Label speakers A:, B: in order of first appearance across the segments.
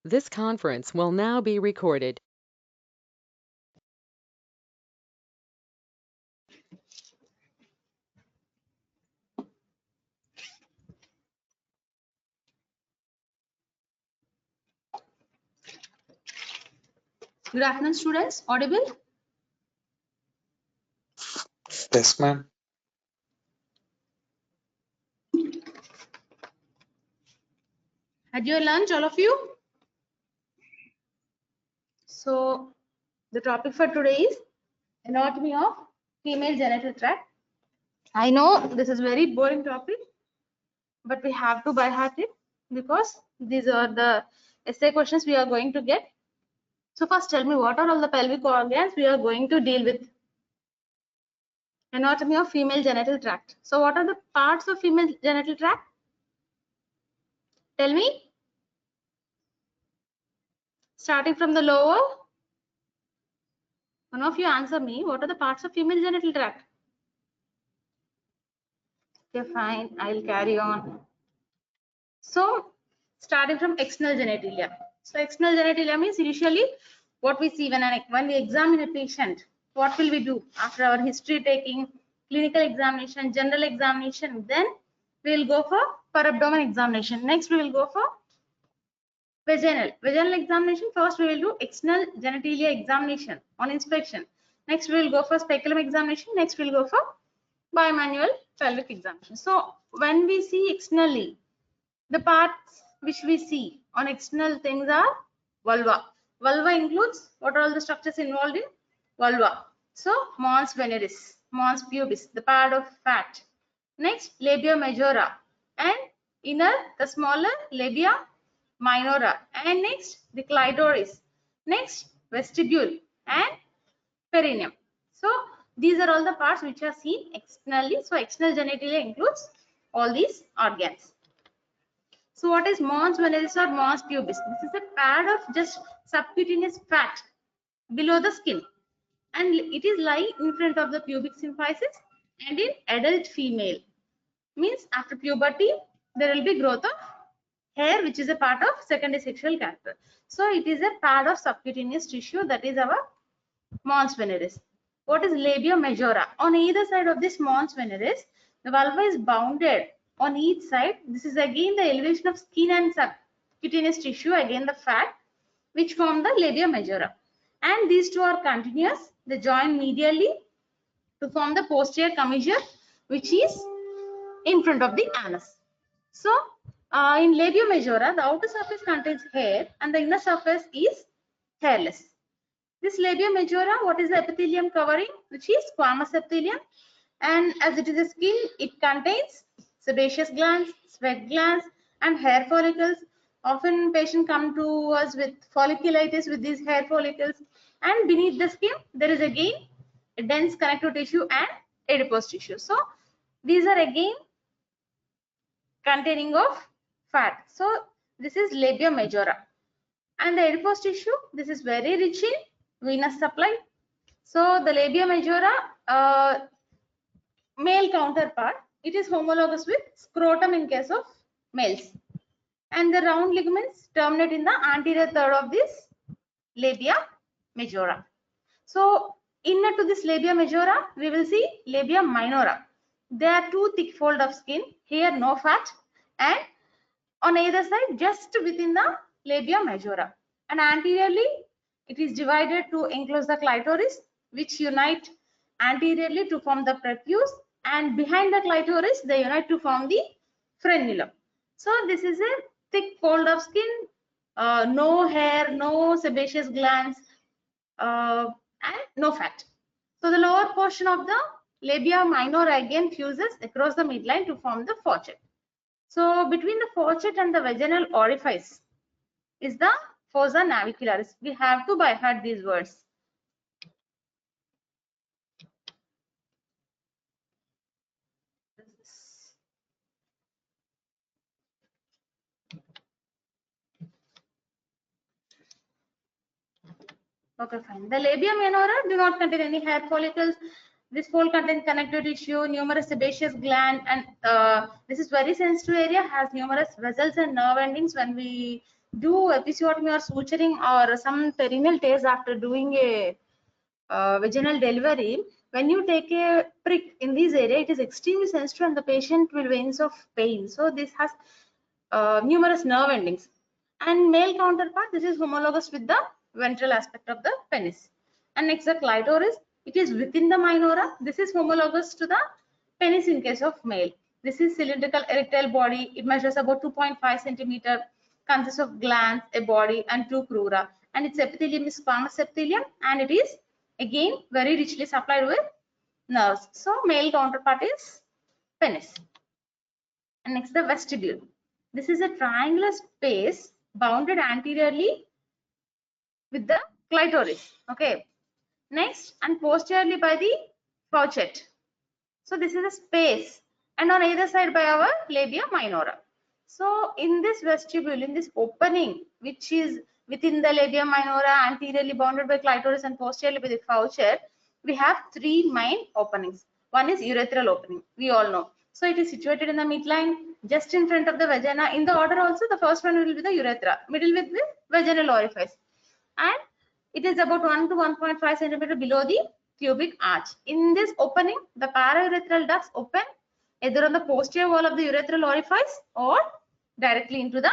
A: This conference will now be recorded.
B: Good afternoon, students. Audible?
C: Yes, ma'am.
B: Had your lunch, all of you? So, the topic for today is anatomy of female genital tract. I know this is very boring topic, but we have to by heart it because these are the essay questions we are going to get. So first tell me, what are all the pelvic organs we are going to deal with? Anatomy of female genital tract. So what are the parts of female genital tract? Tell me. Starting from the lower. One of you answer me. What are the parts of female genital tract? Okay, fine. I'll carry on. So starting from external genitalia. So external genitalia means initially what we see when we examine a patient. What will we do after our history taking, clinical examination, general examination? Then we will go for abdomen examination. Next we will go for vaginal examination. First we will do external genitalia examination on inspection. Next we will go for speculum examination. Next we will go for bimanual pelvic examination. So when we see externally, the parts which we see on external things are vulva. Vulva includes what are all the structures involved in vulva. So mons veneris, mons pubis, the part of fat. Next labia majora, and inner the smaller labia minora, and next the clitoris. Next vestibule and perineum. So these are all the parts which are seen externally. So external genitalia includes all these organs. So what is mons veneris or mons pubis? This is a pad of just subcutaneous fat below the skin, and it is lying in front of the pubic symphysis. And in adult female, means after puberty, there will be growth of hair, which is a part of secondary sexual character. So it is a pad of subcutaneous tissue, that is our mons veneris. What is labia majora? On either side of this mons veneris, the vulva is bounded on each side. This is again the elevation of skin and subcutaneous tissue, again the fat, which form the labia majora. And these two are continuous. They join medially to form the posterior commissure, which is in front of the anus. So in labia majora, the outer surface contains hair and the inner surface is hairless. This labia majora, what is the epithelium covering? Which is squamous epithelium, and as it is a skin, it contains sebaceous glands, sweat glands, and hair follicles. Often patients come to us with folliculitis with these hair follicles, and beneath the skin there is again a dense connective tissue and adipose tissue. So these are again containing of fat. So this is labia majora. And the adipose tissue, this is very rich in venous supply. So the labia majora, male counterpart, it is homologous with scrotum in case of males. And the round ligaments terminate in the anterior third of this labia majora. So inner to this labia majora, we will see labia minora. There are two thick fold of skin. Here no fat, and on either side just within the labia majora. And anteriorly, it is divided to enclose the clitoris, which unite anteriorly to form the prepuce, and behind the clitoris they unite to form the frenulum. So this is a thick fold of skin, no hair, no sebaceous glands, and no fat. So the lower portion of the labia minora again fuses across the midline to form the fourchette. So between the fourchette and the vaginal orifice is the fossa navicularis. We have to by heart these words. Okay, fine. The labia minora do not contain any hair follicles. This fold contains connective tissue, numerous sebaceous gland, and this is very sensitive area, has numerous vessels and nerve endings when we do episiotomy or suturing or some perineal tears after doing a vaginal delivery, when you take a prick in this area, it is extremely sensitive and the patient will wince of pain. So this has numerous nerve endings. And male counterpart, this is homologous with the ventral aspect of the penis. And next, the clitoris, it is within the minora. This is homologous to the penis in case of male. This is cylindrical erectile body. It measures about 2.5 centimeter, consists of glands, a body, and two crura. And its epithelium is squamous epithelium, and it is again very richly supplied with nerves. So male counterpart is penis. And next, the vestibule. This is a triangular space bounded anteriorly with the clitoris. Okay. Next, and posteriorly by the faucet. So this is a space, and on either side by our labia minora. So in this vestibule, in this opening, which is within the labia minora, anteriorly bounded by clitoris and posteriorly by the faucet, we have three main openings. One is urethral opening, we all know. So it is situated in the midline, just in front of the vagina. In the order also, the first one will be the urethra, middle with the vaginal orifice, and it is about 1 to 1.5 centimeter below the pubic arch. In this opening, the paraurethral ducts open either on the posterior wall of the urethral orifice or directly into the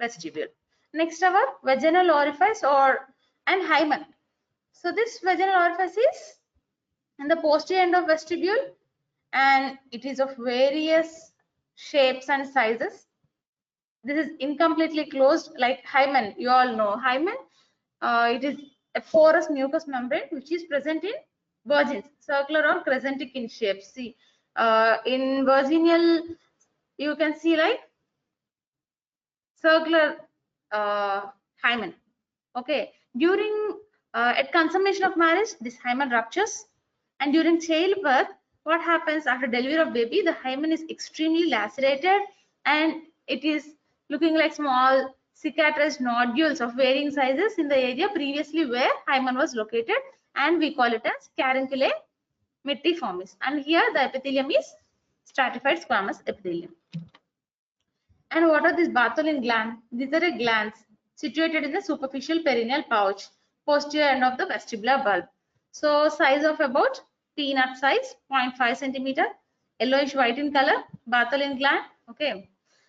B: vestibule. Next, our vaginal orifice and hymen. So this vaginal orifice is in the posterior end of vestibule, and it is of various shapes and sizes. This is incompletely closed, like hymen. You all know hymen. It is a porous mucous membrane which is present in virgins, circular or crescentic in shape. See, in virginal, you can see like circular hymen. Okay, during at consummation of marriage, this hymen ruptures, and during childbirth, what happens after delivery of baby? The hymen is extremely lacerated, and it is looking like small cicatrized nodules of varying sizes in the area previously where hymen was located, and we call it as carunculae mittiformis. And here the epithelium is stratified squamous epithelium. And what are these Bartholin glands? These are glands situated in the superficial perineal pouch, posterior end of the vestibular bulb. So size of about peanut size, 0.5 centimeter, yellowish white in color, Bartholin gland. Okay.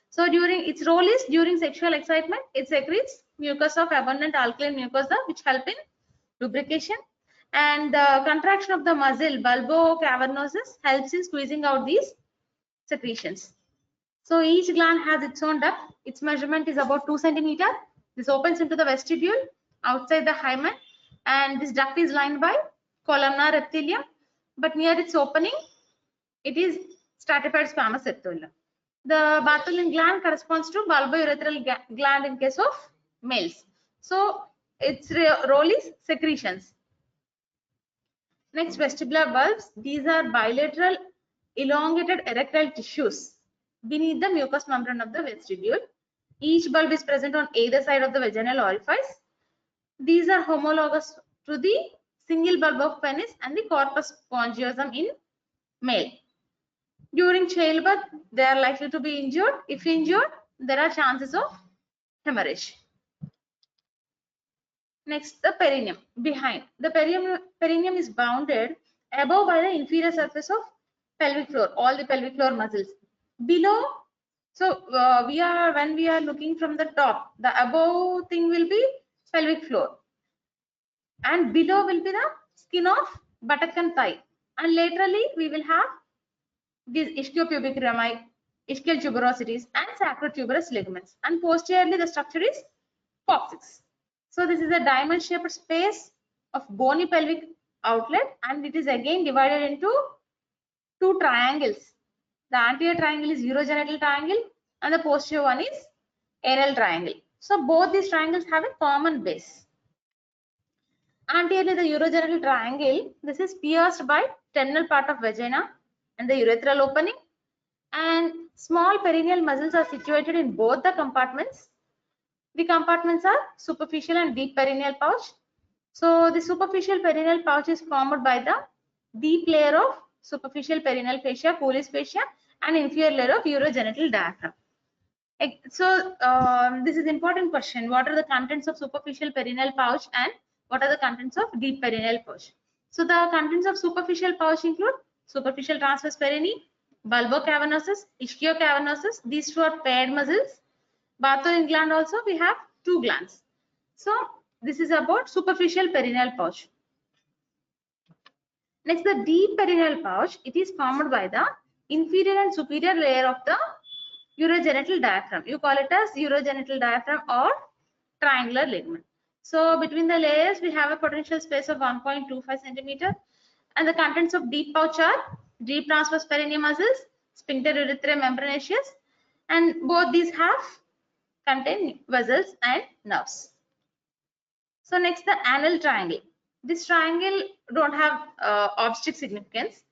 B: So during its role is during sexual excitement, it secretes mucus of abundant alkaline mucosa which help in lubrication, and the contraction of the muscle bulbocavernosus helps in squeezing out these secretions. So each gland has its own duct. Its measurement is about 2 centimeter. This opens into the vestibule outside the hymen, and this duct is lined by columnar epithelium, but near its opening it is stratified squamous epithelium. The Bartholin gland corresponds to bulbourethral gland in case of males. So its role is secretions. Next, vestibular bulbs. These are bilateral elongated erectile tissues beneath the mucous membrane of the vestibule. Each bulb is present on either side of the vaginal orifice. These are homologous to the single bulb of penis and the corpus spongiosum in male. During childbirth, they are likely to be injured. If injured, there are chances of hemorrhage. Next, the perineum. Behind the perineum is bounded above by the inferior surface of pelvic floor, all the pelvic floor muscles. Below, so when we are looking from the top, the above thing will be pelvic floor, and below will be the skin of buttock and thigh, and laterally we will have these ischiopubic rami, ischial tuberosities, and sacrotuberous ligaments, and posteriorly the structure is coccyx. So this is a diamond-shaped space of bony pelvic outlet, and it is again divided into two triangles. The anterior triangle is urogenital triangle, and the posterior one is anal triangle. So both these triangles have a common base. Anteriorly, the urogenital triangle, this is pierced by terminal part of vagina and the urethral opening, and small perineal muscles are situated in both the compartments. The compartments are superficial and deep perineal pouch. So the superficial perineal pouch is formed by the deep layer of superficial perineal fascia, Pullis fascia, and inferior layer of urogenital diaphragm. So this is important question. What are the contents of superficial perineal pouch and what are the contents of deep perineal pouch? So the contents of superficial pouch include superficial transverse perineum, bulbocavernosus, ischiocavernosus. These two are paired muscles. Bartholin gland also we have two glands. So this is about superficial perineal pouch. Next, the deep perineal pouch. It is formed by the inferior and superior layer of the urogenital diaphragm. You call it as urogenital diaphragm or triangular ligament. So between the layers, we have a potential space of 1.25 centimeter. And the contents of deep pouch are deep transverse perineal muscles, sphincter urethrae membranaceous, and both these contain vessels and nerves. So next, the anal triangle. This triangle don't have obstetric significance.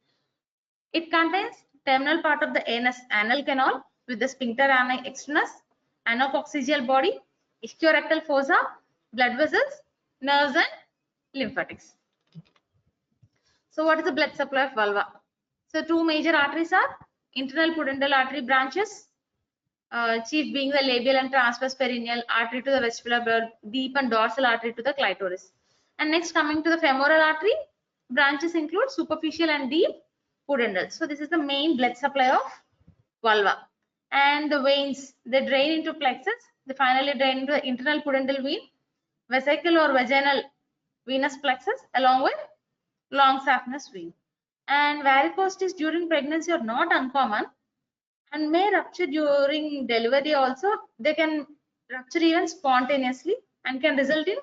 B: It contains terminal part of the anus anal canal with the sphincter ani externus, anococcygeal body, ischiorectal fossa, blood vessels, nerves and lymphatics. So what is the blood supply of vulva? So two major arteries are internal pudendal artery branches, chief being the labial and transverse perineal artery to the vestibular blood, deep and dorsal artery to the clitoris. And next, coming to the femoral artery, branches include superficial and deep pudendal. So this is the main blood supply of vulva. And the veins, they drain into plexus, they finally drain into the internal pudendal vein, vesicle or vaginal venous plexus along with long saphenous vein. And varicosities during pregnancy are not uncommon and may rupture during delivery also. They can rupture even spontaneously and can result in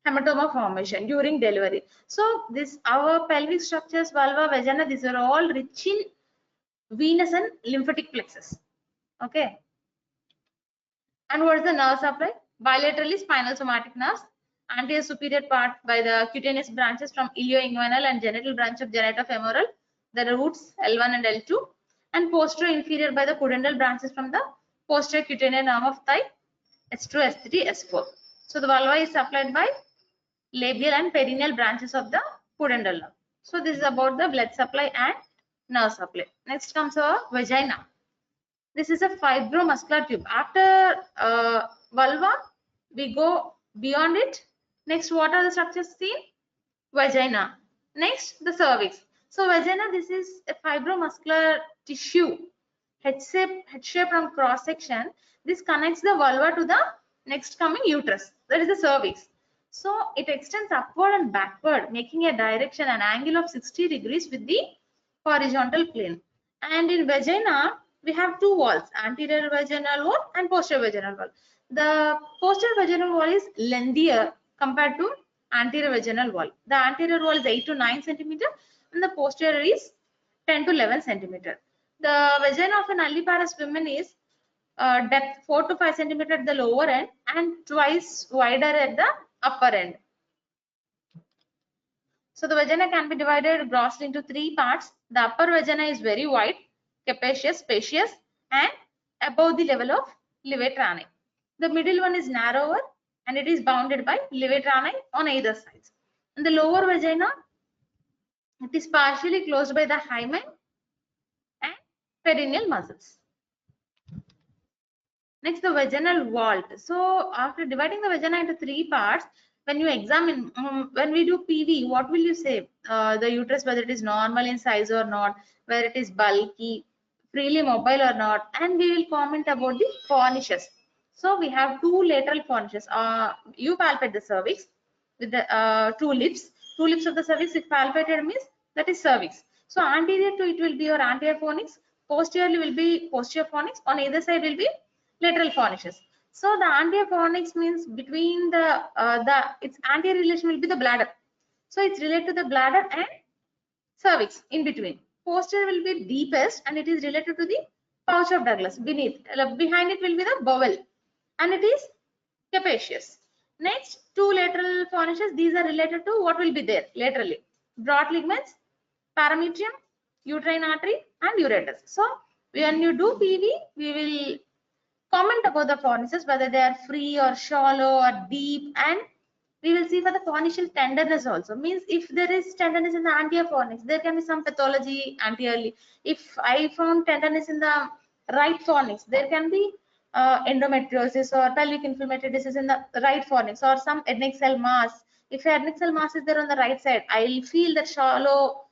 B: hematoma formation during delivery. So this our pelvic structures, vulva, vagina, these are all rich in venous and lymphatic plexus. Okay. And what is the nerve supply? Bilaterally spinal somatic nerves, anterior superior part by the cutaneous branches from ilioinguinal and genital branch of genitofemoral, the roots L1 and L2, and posterior inferior by the pudendal branches from the posterior cutaneous nerve of thigh S2, S3, S4. So the vulva is supplied by labial and perineal branches of the pudendal nerve. So this is about the blood supply and nerve supply. Next comes our vagina. This is a fibromuscular tube. After vulva, we go beyond it. Next, what are the structures seen? Vagina. Next, the cervix. So vagina, this is a fibromuscular tissue, head shape from cross section. This connects the vulva to the next coming uterus. That is the cervix. So it extends upward and backward, making a direction, an angle of 60 degrees with the horizontal plane. And in vagina, we have two walls, anterior vaginal wall and posterior vaginal wall. The posterior vaginal wall is lengthier compared to anterior vaginal wall. The anterior wall is 8 to 9 centimeter and the posterior is 10 to 11 centimeter. The vagina of an nulliparous woman is depth 4 to 5 centimeter at the lower end and twice wider at the upper end. So the vagina can be divided grossly into three parts. The upper vagina is very wide, capacious, spacious, and above the level of levator. The middle one is narrower and it is bounded by levator on either sides. And the lower vagina, it is partially closed by the hymen and perineal muscles. Next, the vaginal vault. So after dividing the vagina into three parts, when you examine, when we do PV, what will you say? The uterus, whether it is normal in size or not, whether it is bulky, freely mobile or not, and we will comment about the fornishes. So we have two lateral fornishes. You palpate the cervix with the two lips. Two lips of the cervix, if palpated means that is cervix. So anterior to it will be your anterior fornix, posteriorly will be posterior fornix, on either side will be lateral fornishes. So the anterior fornix means between its anterior relation will be the bladder. So it's related to the bladder and cervix in between. Posterior will be deepest and it is related to the pouch of Douglas beneath. Behind it will be the bowel and it is capacious. Next, two lateral fornishes. These are related to what will be there laterally. Broad ligaments, parametrium, uterine artery and ureter. So when you do PV, we will comment about the fornishes, whether they are free or shallow or deep, and we will see for the fornicial tenderness also. Means if there is tenderness in the anterior fornix, there can be some pathology anteriorly. If I found tenderness in the right fornix, there can be endometriosis or pelvic inflammatory disease in the right fornix, or some ethnic cell mass. If ethnic cell mass is there on the right side, I'll feel that shallow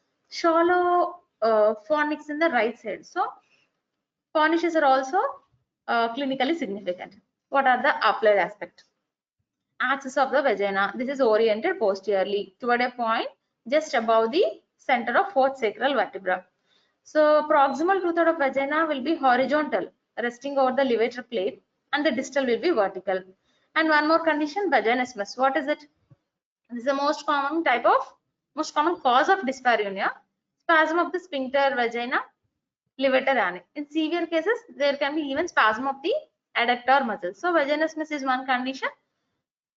B: fornix in the right side. So fornices are also clinically significant. What are the applied aspects? Axis of the vagina. This is oriented posteriorly toward a point just above the center of fourth sacral vertebra. So proximal two-third of vagina will be horizontal, resting over the levator plate, and the distal will be vertical. And one more condition, vaginismus. What is it? This is the most common cause of dyspareunia. Spasm of the sphincter vagina, levator ani. In severe cases, there can be even spasm of the adductor muscle. So vaginismus is one condition.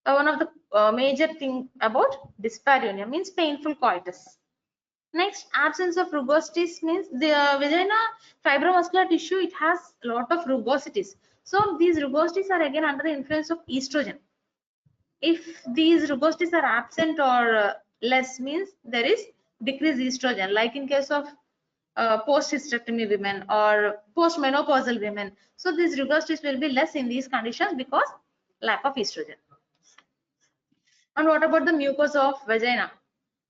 B: One of the major thing about dyspareunia means painful coitus. Next, absence of rugosities means the vagina fibromuscular tissue, it has a lot of rugosities. So these rugosities are again under the influence of estrogen. If these rugosities are absent or less, means there is decreased estrogen, like in case of post-hysterectomy women or post-menopausal women. So these rugosities will be less in these conditions because lack of estrogen. And what about the mucosa of vagina?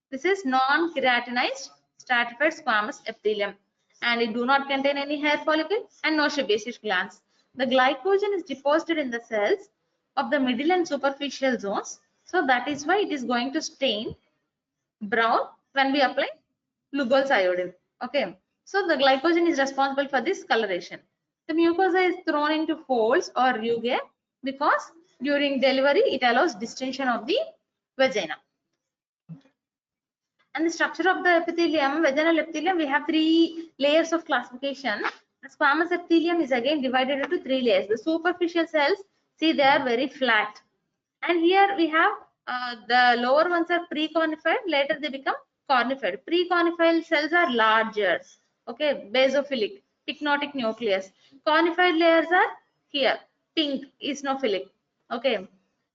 B: This is non-keratinized stratified squamous epithelium, and it do not contain any hair follicle and no sebaceous glands. The glycogen is deposited in the cells of the middle and superficial zones, so that is why it is going to stain brown when we apply Lugol's iodine. Okay, so the glycogen is responsible for this coloration. The mucosa is thrown into folds or rugae because during delivery it allows distension of the vagina. And the structure of the epithelium, vaginal epithelium, we have three layers of classification. The squamous epithelium is again divided into three layers. The superficial cells, see, they are very flat. And here we have the lower ones are pre-conified, later they become conified. Pre-conified cells are larger, okay, basophilic, pycnotic nucleus. Conified layers are here, pink, eosinophilic, okay,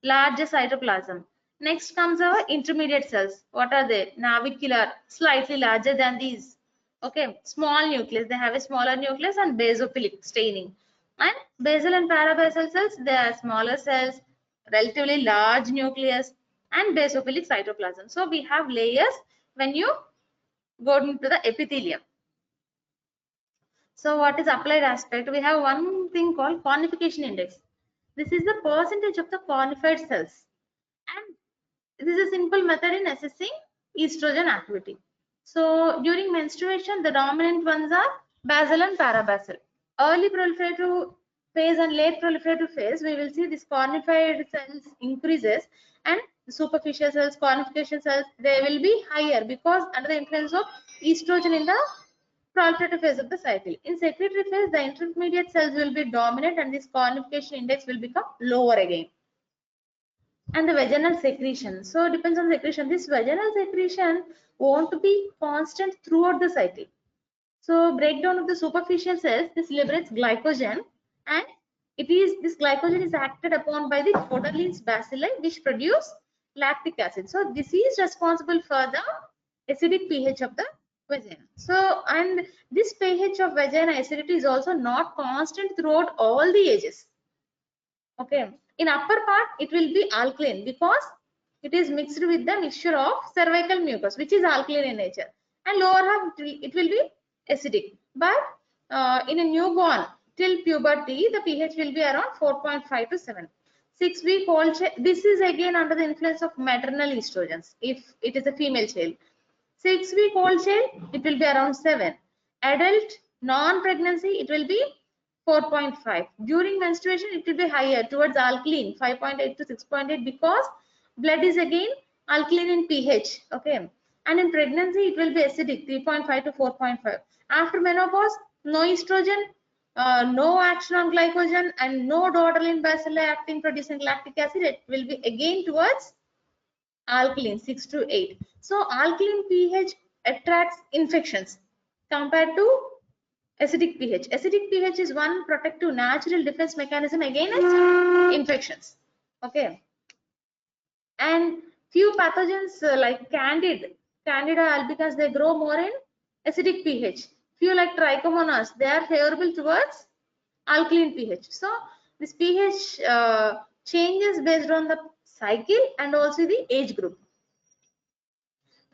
B: larger cytoplasm. Next comes our intermediate cells. What are they? Navicular, slightly larger than these. Okay, small nucleus. They have a smaller nucleus and basophilic staining. And basal and parabasal cells, they are smaller cells, relatively large nucleus, and basophilic cytoplasm. So we have layers when you go into the epithelium. So what is applied aspect? We have one thing called conification index. This is the percentage of the conified cells. And this is a simple method in assessing estrogen activity. So during menstruation, the dominant ones are basal and parabasal. Early proliferative phase and late proliferative phase, we will see this conified cells increases, and the superficial cells, conification cells, they will be higher because under the influence of estrogen in the proliferative phase of the cycle. In secretory phase, the intermediate cells will be dominant and this conification index will become lower again. And the vaginal secretion. So depends on secretion. This vaginal secretion won't be constant throughout the cycle. So breakdown of the superficial cells, this liberates glycogen, and this glycogen is acted upon by the codoleans bacilli, which produce lactic acid. So this is responsible for the acidic pH of the vagina. So, and this pH of vagina acidity is also not constant throughout all the ages. Okay, in upper part it will be alkaline because it is mixed with the mixture of cervical mucus, which is alkaline in nature, and lower half it will be acidic. But in a newborn till puberty, the pH will be around 4.5 to 7. 6-week old child, this is again under the influence of maternal estrogens. If it is a female child, 6-week old child, it will be around 7. Adult non-pregnancy, it will be 4.5. During menstruation, it will be higher towards alkaline, 5.8 to 6.8, because blood is again alkaline in pH. Okay, and in pregnancy, it will be acidic, 3.5 to 4.5. After menopause, no estrogen, no action on glycogen, and no dodeline bacilli acting producing lactic acid. It will be again towards alkaline, 6 to 8. So alkaline pH attracts infections compared to acidic pH. Acidic pH is one protective natural defense mechanism against infections. Okay, and few pathogens like Candida albicans, they grow more in acidic pH. Few like Trichomonas, they are favorable towards alkaline pH. So This pH changes based on the cycle and also the age group.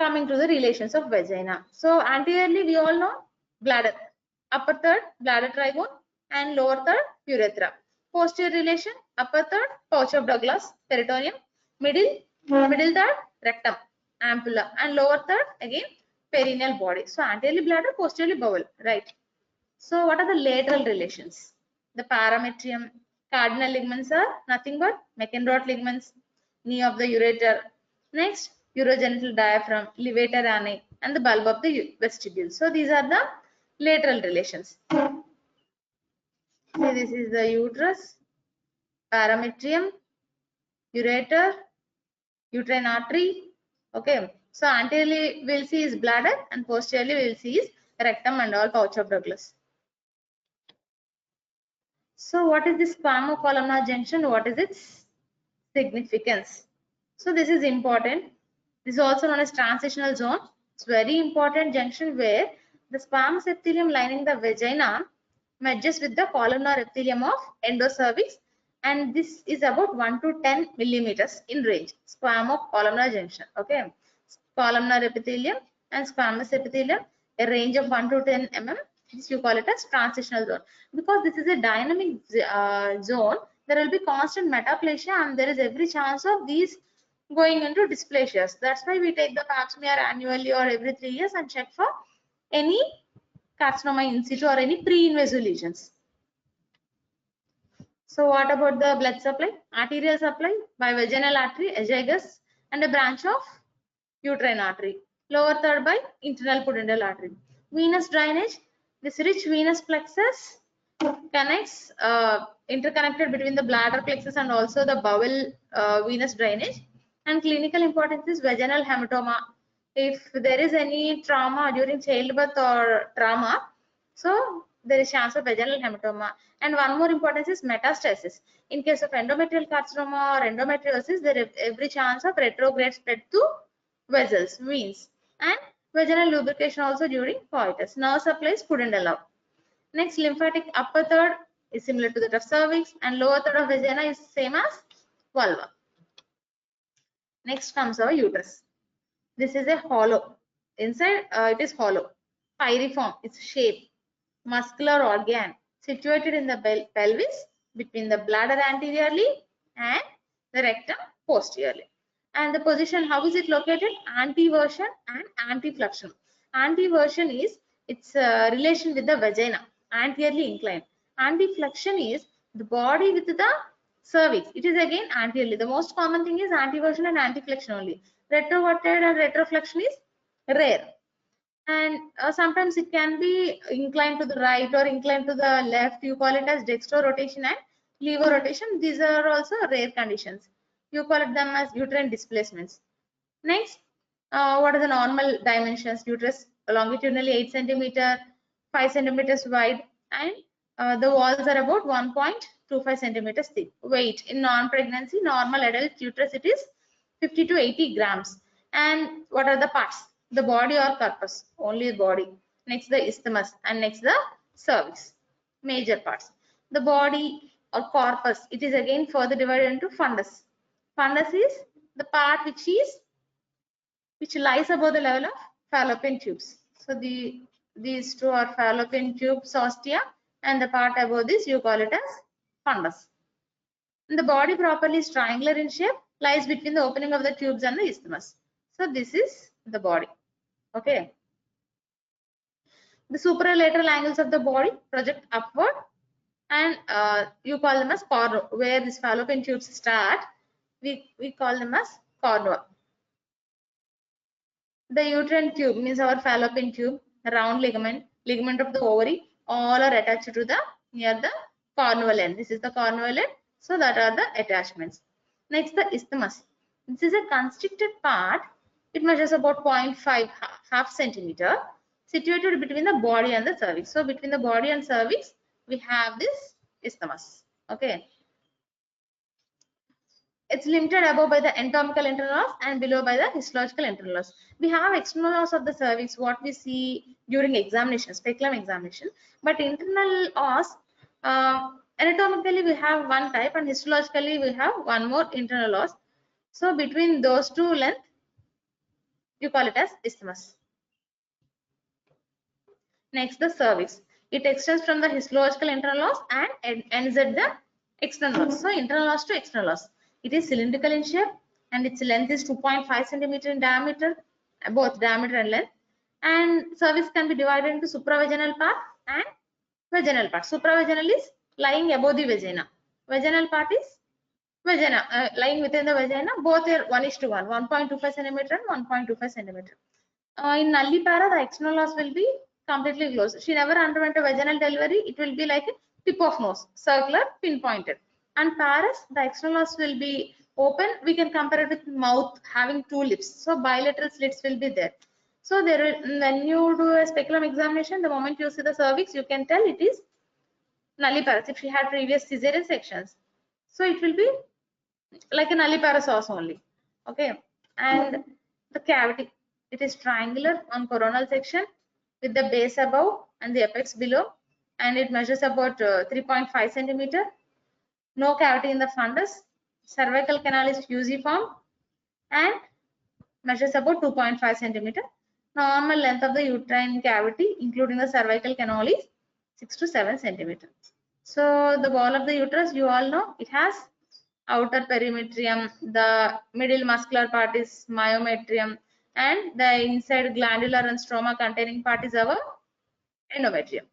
B: Coming to the relations of vagina. So anteriorly we all know bladder, upper third bladder trigone and lower third urethra. Posterior relation, upper third pouch of Douglas, peritoneum, middle third rectum, ampulla, and lower third again perineal body. So anteriorly bladder, posteriorly bowel, right? So what are the lateral relations? The parametrium, cardinal ligaments are nothing but McEnroe ligaments, knee of the ureter. Next, urogenital diaphragm, levator ani, and the bulb of the vestibule. So these are the lateral relations. See, this is the uterus, parametrium, ureter, uterine artery. Okay. So anteriorly we'll see is bladder and posteriorly we'll see is rectum and all pouch of Douglas. So what is this squamo-columnar junction? What is its significance? So this is important. This is also known as transitional zone. It's very important junction where the squamous epithelium lining the vagina merges with the columnar epithelium of endocervix, and this is about 1 to 10 millimeters in range. Squamo-columnar junction. Okay, columnar epithelium and squamous epithelium, a range of 1 to 10 mm. This you call it as transitional zone. Because this is a dynamic zone, there will be constant metaplasia and there is every chance of these going into dysplasias. That's why we take the pap smear annually or every 3 years and check for any carcinoma in situ or any pre-invasive lesions. So what about the blood supply? Arterial supply by vaginal artery, azygos, and a branch of uterine artery. Lower third by internal pudendal artery. Venous drainage. This rich venous plexus connects, interconnected between the bladder plexus and also the bowel venous drainage. And clinical importance is vaginal hematoma. If there is any trauma during childbirth or trauma, so there is chance of vaginal hematoma. And one more importance is metastasis. In case of endometrial carcinoma or endometriosis, there is every chance of retrograde spread to vessels, veins, and vaginal lubrication also during coitus. Nerve supplies pudendal nerve. Next, lymphatic upper third is similar to that of cervix, and lower third of vagina is same as vulva. Next comes our uterus. This is a hollow. Inside it is hollow, pyriform, its shape, muscular organ situated in the pelvis between the bladder anteriorly and the rectum posteriorly. And the position, how is it located? Anteversion and anteflexion. Anteversion is its relation with the vagina, anteriorly inclined. Anteflexion is the body with the cervix. It is again anteriorly. The most common thing is anteversion and anteflexion only. Retroverted and retroflexion is rare. And sometimes it can be inclined to the right or inclined to the left. You call it as dextrorotation and levo-rotation. These are also rare conditions. You call it them as uterine displacements. Next, what are the normal dimensions? Uterus longitudinally 8 centimeter, 5 centimeters wide, and the walls are about 1.25 centimeters thick. Weight in non-pregnancy, normal adult uterus, it is 50 to 80 grams. And what are the parts? The body or corpus, only body. Next the isthmus, and next the cervix. Major parts. The body or corpus, it is again further divided into fundus. Fundus is the part which lies above the level of fallopian tubes. So these two are fallopian tubes, ostia, and the part above this you call it as fundus. And the body properly is triangular in shape, lies between the opening of the tubes and the isthmus. So this is the body. Okay. The superolateral angles of the body project upward, and you call them as cornu. Where these fallopian tubes start, we call them as cornua. The uterine tube means our fallopian tube, round ligament, ligament of the ovary, all are attached to the near the cornual end. This is the cornual end. So that are the attachments. Next, the isthmus. This is a constricted part. It measures about 0.5 half centimeter, situated between the body and the cervix. So between the body and cervix, we have this isthmus. Okay. It's limited above by the anatomical internal os and below by the histological internal os. We have external os of the cervix, what we see during examination, speculum examination, but internal os Anatomically, we have one type, and histologically, we have one more internal os. So between those two length, you call it as isthmus. Next, the cervix. It extends from the histological internal os and ends at the external os. So internal os to external os. It is cylindrical in shape and its length is 2.5 centimeter in diameter, both diameter and length. And cervix can be divided into supravaginal part and vaginal part. Supravaginal is lying above the vagina. Vaginal part is vagina, lying within the vagina. Both are 1:1, 1.25 centimeter and 1.25 centimeter. In nullipara, the external os will be completely closed. She never underwent a vaginal delivery. It will be like a tip of nose, circular, pinpointed. And paras, the external os will be open. We can compare it with mouth having two lips. So bilateral slits will be there. So there, when you do a speculum examination, the moment you see the cervix, you can tell it is nulliparous if she had previous cesarean sections. So it will be like a nulliparous os only. Okay, and the cavity, it is triangular on coronal section with the base above and the apex below, and it measures about 3.5 centimeter. No cavity in the fundus. Cervical canal is fusiform and measures about 2.5 centimeter. Normal length of the uterine cavity, including the cervical canal, is 6 to 7 centimeter. So the wall of the uterus, you all know, it has outer perimetrium, the middle muscular part is myometrium, and the inside glandular and stroma containing part is our endometrium.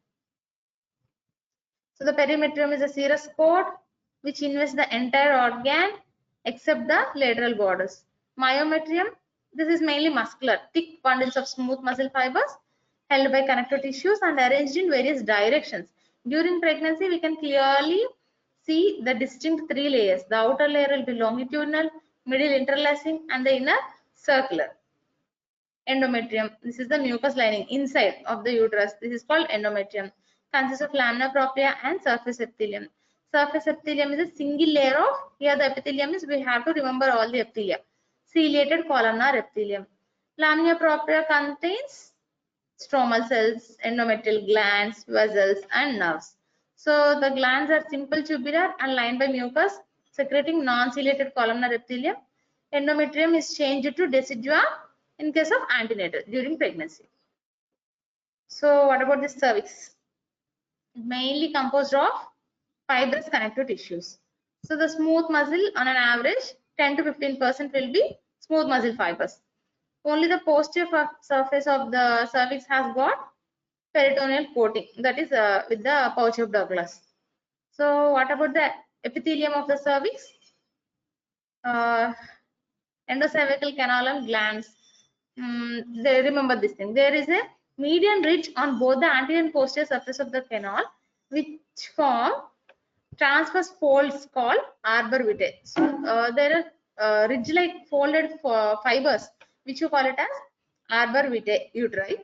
B: So the perimetrium is a serous coat which invests the entire organ except the lateral borders. Myometrium, this is mainly muscular, thick bundles of smooth muscle fibers held by connective tissues and arranged in various directions. During pregnancy, we can clearly see the distinct three layers. The outer layer will be longitudinal, middle interlacing, and the inner circular. Endometrium, this is the mucous lining inside of the uterus. This is called endometrium. Consists of lamina propria and surface epithelium. Surface epithelium is a single layer of, here the epithelium is, we have to remember all the epithelia. Ciliated columnar epithelium. Lamina propria contains stromal cells, endometrial glands, vessels, and nerves. So the glands are simple tubular and lined by mucus secreting non-ciliated columnar epithelium. Endometrium is changed to decidua in case of antenatal during pregnancy. So what about the cervix? Mainly composed of fibrous connective tissues. So the smooth muscle, on an average 10 to 15% will be smooth muscle fibers. Only the posterior surface of the cervix has got peritoneal coating, that is with the pouch of Douglas. So what about the epithelium of the cervix? Endocervical canal and glands. Remember this thing. There is a median ridge on both the anterior and posterior surface of the canal, which form transverse folds called arbor vitae. So there are ridge-like folded fibers, which you call it as arbor vitae uteri.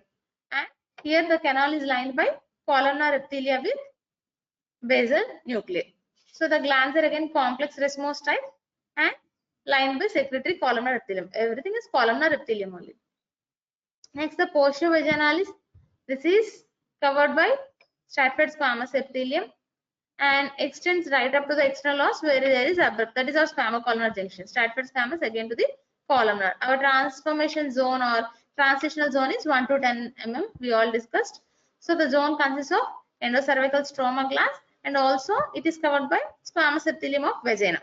B: And here the canal is lined by columnar epithelia with basal nuclei. So the glands are again complex racemose type and lined by secretory columnar epithelium. Everything is columnar epithelium only. Next, the portio vaginalis. This is covered by Stratford squamous epithelium and extends right up to the external os where there is abrupt. That is our squamocolumnar junction. Stratford squamous again to the columnar. Our transformation zone or transitional zone is 1 to 10 mm. We all discussed. So the zone consists of endocervical stroma glands and also it is covered by squamous epithelium of vagina.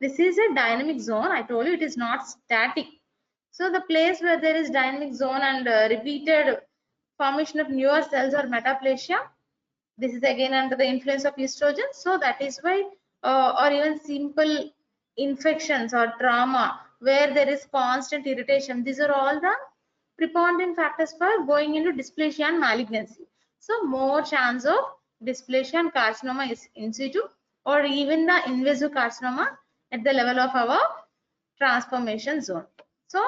B: This is a dynamic zone. I told you it is not static. So the place where there is dynamic zone and repeated formation of newer cells or metaplasia, this is again under the influence of estrogen. So that is why or even simple infections or trauma where there is constant irritation, these are all the preponderant factors for going into dysplasia and malignancy. So more chance of dysplasia and carcinoma is in situ or even the invasive carcinoma at the level of our transformation zone. So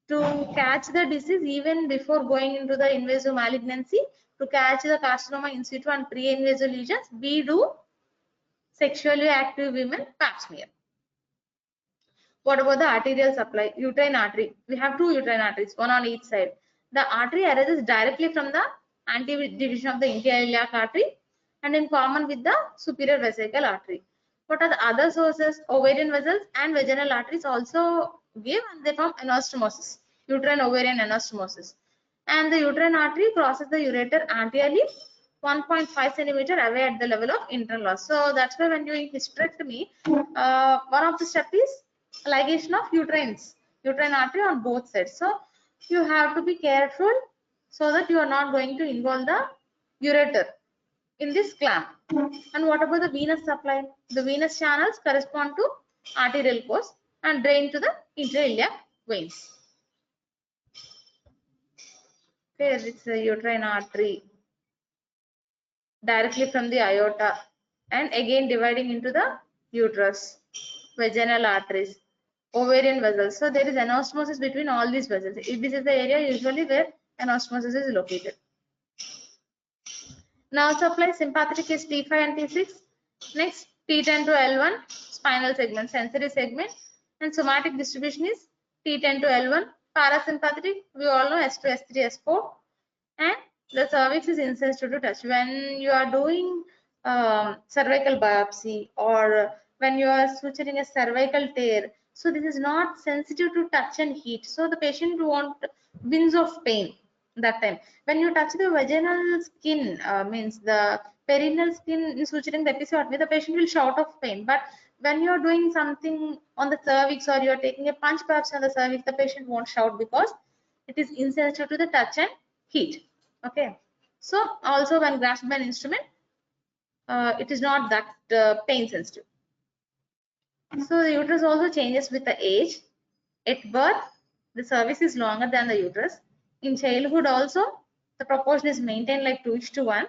B: to catch the disease even before going into the invasive malignancy, to catch the carcinoma in situ and pre-invasive lesions, we do sexually active women pap smear. What about the arterial supply? Uterine artery. We have two uterine arteries, one on each side. The artery arises directly from the anterior division of the intra-iliac artery and in common with the superior vesical artery. What are the other sources? Ovarian vessels and vaginal arteries also give, and they form anastomosis, uterine ovarian anastomosis. And the uterine artery crosses the ureter anteriorly 1.5 centimeter away at the level of internal loss. So that's why when doing hysterectomy, one of the steps is ligation of uterine artery on both sides. So you have to be careful so that you are not going to involve the ureter in this clamp. And what about the venous supply? The venous channels correspond to arterial course and drain to the intra-iliac veins. Okay, it's a uterine artery directly from the aorta and again dividing into the uterus, vaginal arteries, ovarian vessels. So there is anastomosis between all these vessels. This is the area usually where anastomosis is located. Now supply sympathetic is T5 and T6. Next T10 to L1 spinal segment, sensory segment, and somatic distribution is T10 to L1. Parasympathetic we all know S2, S3, S4, and the cervix is insensitive to touch. When you are doing cervical biopsy or when you are suturing a cervical tear, so this is not sensitive to touch and heat. So the patient won't wince of pain that time. When you touch the vaginal skin, means the perineal skin in suturing the episiotomy, the patient will shout of pain. But when you are doing something on the cervix or you are taking a punch biopsy on the cervix, the patient won't shout because it is insensitive to the touch and heat. Okay, so also when grasped by an instrument, it is not that pain sensitive. So the uterus also changes with the age. At birth, the cervix is longer than the uterus. In childhood also, the proportion is maintained like 2:1.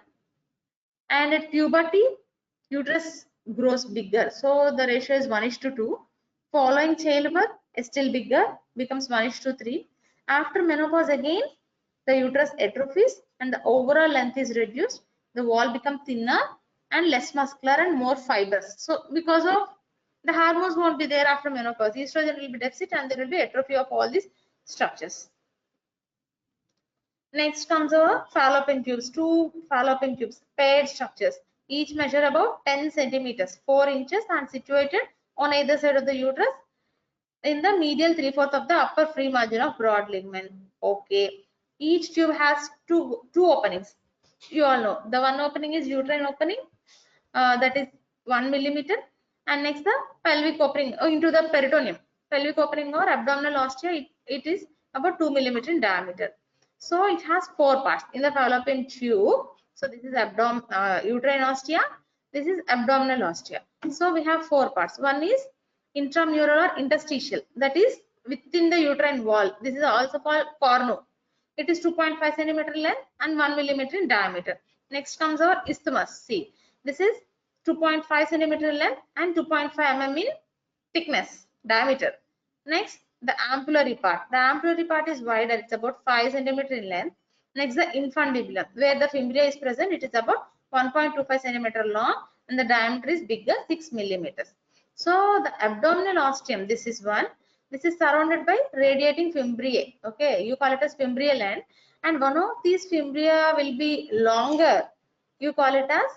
B: And at puberty, uterus grows bigger. So the ratio is 1:2. Following childbirth, is still bigger, becomes 1:3. After menopause again, the uterus atrophies and the overall length is reduced. The wall becomes thinner and less muscular and more fibrous. So because of the hormones won't be there after menopause, estrogen will be deficit and there will be atrophy of all these structures. Next comes our fallopian tubes, two fallopian tubes, paired structures, each measure about 10 centimeters, 4 inches and situated on either side of the uterus in the medial 3/4 of the upper free margin of broad ligament. Okay. Each tube has two openings. You all know the one opening is uterine opening, that is 1 millimeter, and next the pelvic opening into the peritoneum. Pelvic opening or abdominal ostia, it is about 2 millimeter in diameter. So it has 4 parts in the fallopian tube. So this is uterine ostia. This is abdominal ostia. So we have 4 parts. One is intramural or interstitial, that is within the uterine wall. This is also called cornu. It is 2.5 centimeter length and 1 millimeter in diameter. Next comes our isthmus. See, this is 2.5 centimeter length and 2.5 mm in thickness, diameter. Next, the ampullary part. The ampullary part is wider. It's about 5 centimeter in length. Next, the infundibulum, where the fimbria is present. It is about 1.25 centimeter long and the diameter is bigger, 6 millimeters. So the abdominal ostium, this is one. This is surrounded by radiating fimbriae. Okay, you call it as fimbrial end, and one of these fimbria will be longer. You call it as,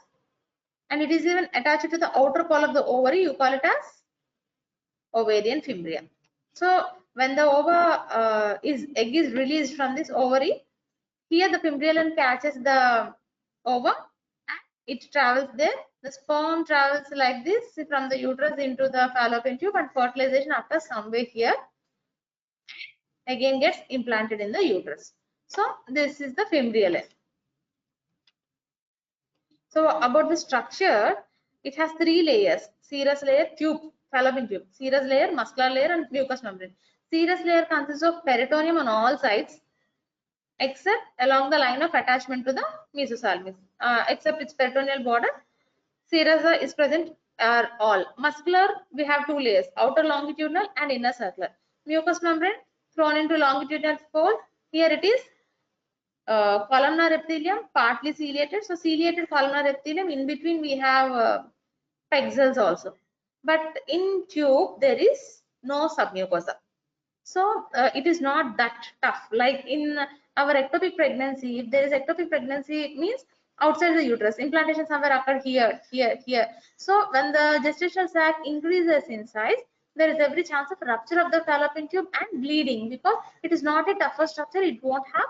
B: and it is even attached to the outer pole of the ovary. You call it as ovarian fimbria. So when the egg is released from this ovary, here the fimbrial end catches the ovum and it travels there. The sperm travels like this from the uterus into the fallopian tube and fertilization after somewhere here again gets implanted in the uterus. So this is the fimbrial end. So about the structure, it has 3 layers: serous layer, tube, fallopian tube, serous layer, muscular layer and mucous membrane. Serous layer consists of peritoneum on all sides except along the line of attachment to the mesosalpinx. Except its peritoneal border, serous is present are all. Muscular, we have 2 layers, outer longitudinal and inner circular. Mucous membrane thrown into longitudinal fold. Here it is columnar epithelium, partly ciliated. So ciliated columnar epithelium, in between we have pexels also. But in tube there is no submucosa. So it is not that tough. Like in our ectopic pregnancy, if there is ectopic pregnancy, it means outside the uterus. Implantation somewhere occurred here, here, here. So when the gestational sac increases in size, there is every chance of rupture of the fallopian tube and bleeding, because it is not a tougher structure. It won't have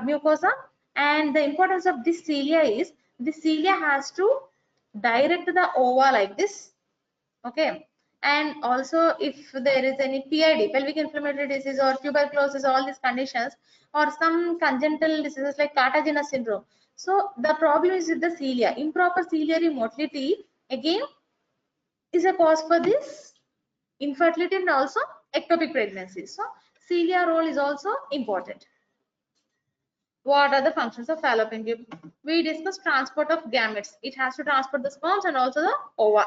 B: submucosa. And the importance of this cilia is, this cilia has to direct the ova like this. Okay. And also if there is any PID, pelvic inflammatory disease, or tuberculosis, all these conditions, or some congenital diseases like Cartagena syndrome. So the problem is with the cilia. Improper ciliary motility again is a cause for this infertility and also ectopic pregnancy. So cilia role is also important. What are the functions of fallopian tube? We discussed transport of gametes. It has to transport the sperms and also the ova,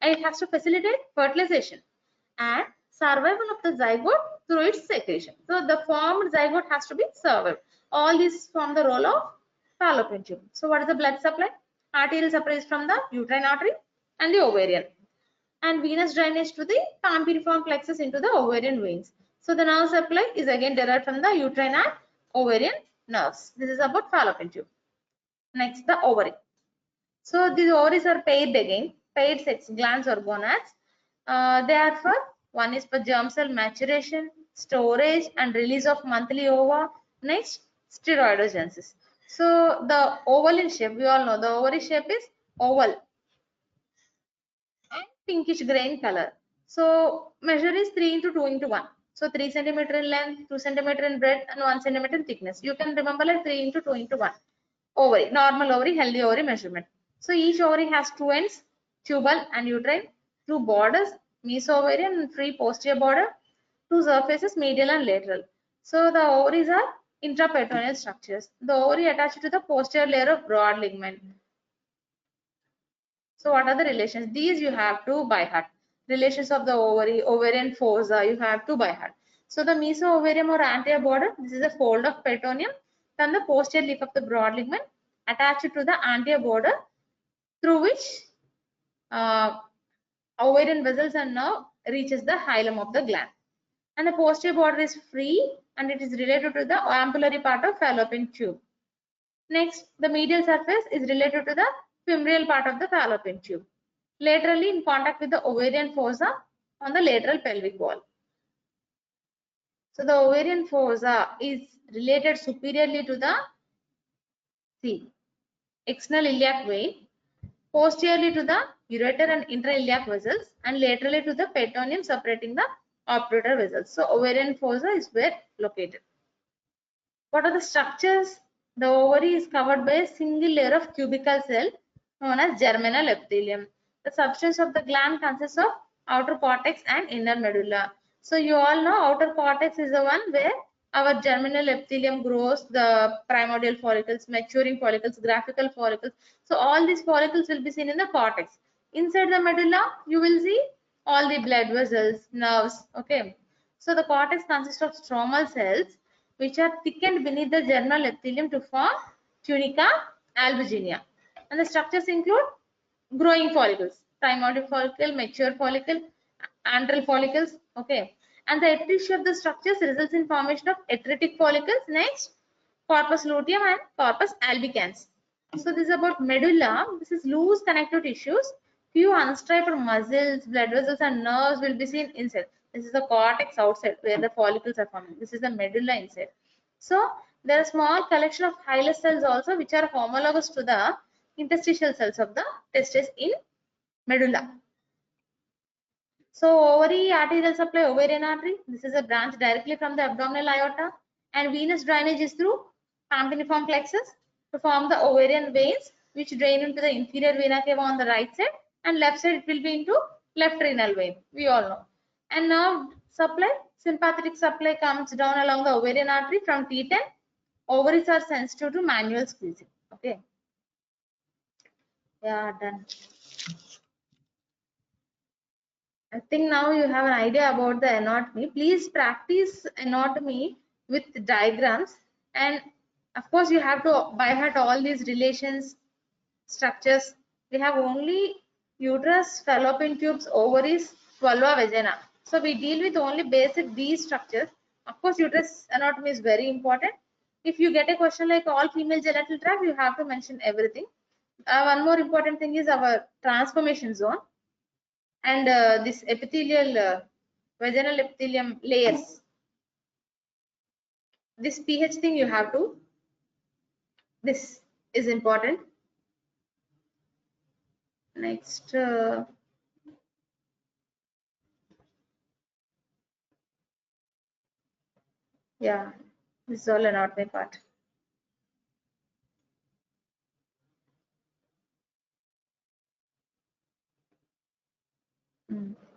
B: and it has to facilitate fertilization and survival of the zygote through its secretion. So the formed zygote has to be survived. All these form the role of fallopian tube. So what is the blood supply? Arterial supply is from the uterine artery and the ovarian, and venous drainage to the pampiniform plexus into the ovarian veins. So the nerve supply is again derived from the uterine and ovarian nerves. This is about fallopian tube. Next, the ovary. So these ovaries are paired again, paired sex glands or gonads. They are for, one is for germ cell maturation, storage and release of monthly ova. Next, steroidogenesis. So the oval in shape, we all know the ovary shape is oval and pinkish grain color. So measure is 3 into 2 into 1. So 3 centimeter in length, 2 centimeter in breadth, and 1 centimeter in thickness. You can remember like 3 into 2 into 1. Ovary, normal ovary, healthy ovary measurement. So each ovary has two ends, tubal and uterine, two borders, meso-ovarian and free posterior border, two surfaces, medial and lateral. So the ovaries are intraperitoneal structures. The ovary attached to the posterior layer of broad ligament. So what are the relations? These you have to by heart. Relations of the ovary, ovarian fossa, you have to by heart. So the meso-ovarian or anterior border, this is a fold of peritoneum. Then the posterior leaf of the broad ligament attached to the anterior border, through which ovarian vessels and nerve reaches the hilum of the gland. And the posterior border is free and it is related to the ampullary part of fallopian tube. Next, the medial surface is related to the femoral part of the fallopian tube, laterally in contact with the ovarian fossa on the lateral pelvic wall. So the ovarian fossa is related superiorly to the external iliac vein, posteriorly to the ureter and intra-iliac vessels, and laterally to the peritoneum separating the obturator vessels. So ovarian fossa is where located. What are the structures? The ovary is covered by a single layer of cubical cell known as germinal epithelium. The substance of the gland consists of outer cortex and inner medulla. So you all know outer cortex is the one where our germinal epithelium grows, the primordial follicles, maturing follicles, graphical follicles. So all these follicles will be seen in the cortex. Inside the medulla, you will see all the blood vessels, nerves. Okay. So the cortex consists of stromal cells which are thickened beneath the germinal epithelium to form tunica albuginea. And the structures include growing follicles, primordial follicle, mature follicle, antral follicles. Okay. And the atresia of the structures results in formation of atretic follicles. Next, corpus luteum and corpus albicans. So this is about medulla. This is loose connective tissues. Few unstriped muscles, blood vessels and nerves will be seen inside. This is the cortex outside where the follicles are forming. This is the medulla inside. So there are small collection of hilous cells also which are homologous to the interstitial cells of the testes in medulla. So ovary arterial supply, ovarian artery. This is a branch directly from the abdominal aorta, and venous drainage is through pampiniform plexus to form the ovarian veins which drain into the inferior vena cava on the right side, and left side it will be into left renal vein. We all know. And now supply, sympathetic supply comes down along the ovarian artery from T10. Ovaries are sensitive to manual squeezing. Okay. Yeah, done. I think now you have an idea about the anatomy. Please practice anatomy with diagrams, and of course you have to by heart all these relations, structures. We have only uterus, fallopian tubes, ovaries, vulva, vagina. So we deal with only basic these structures. Of course, uterus anatomy is very important. If you get a question like all female genital tract, you have to mention everything. One more important thing is our transformation zone and this epithelial vaginal epithelium layers. This pH thing you have to, this is important. Next, yeah, this is all not my part.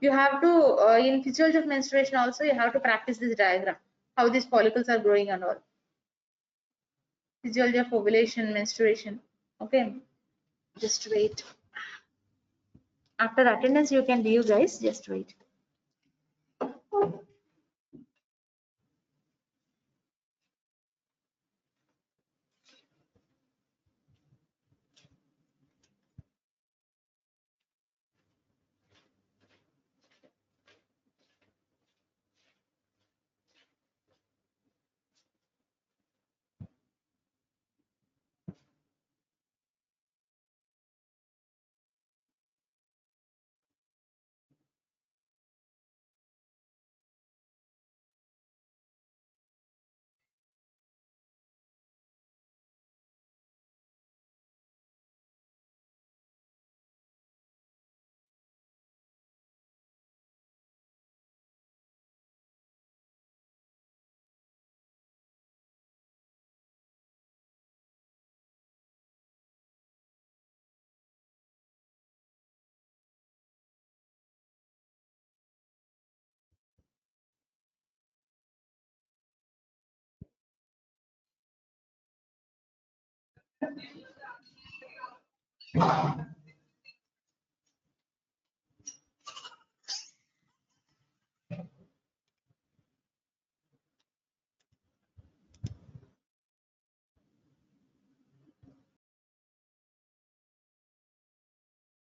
B: You have to, in physiology of menstruation also, you have to practice this diagram, how these follicles are growing and all. Physiology of ovulation, menstruation. Okay, just wait. After attendance, you can leave, guys. Just wait.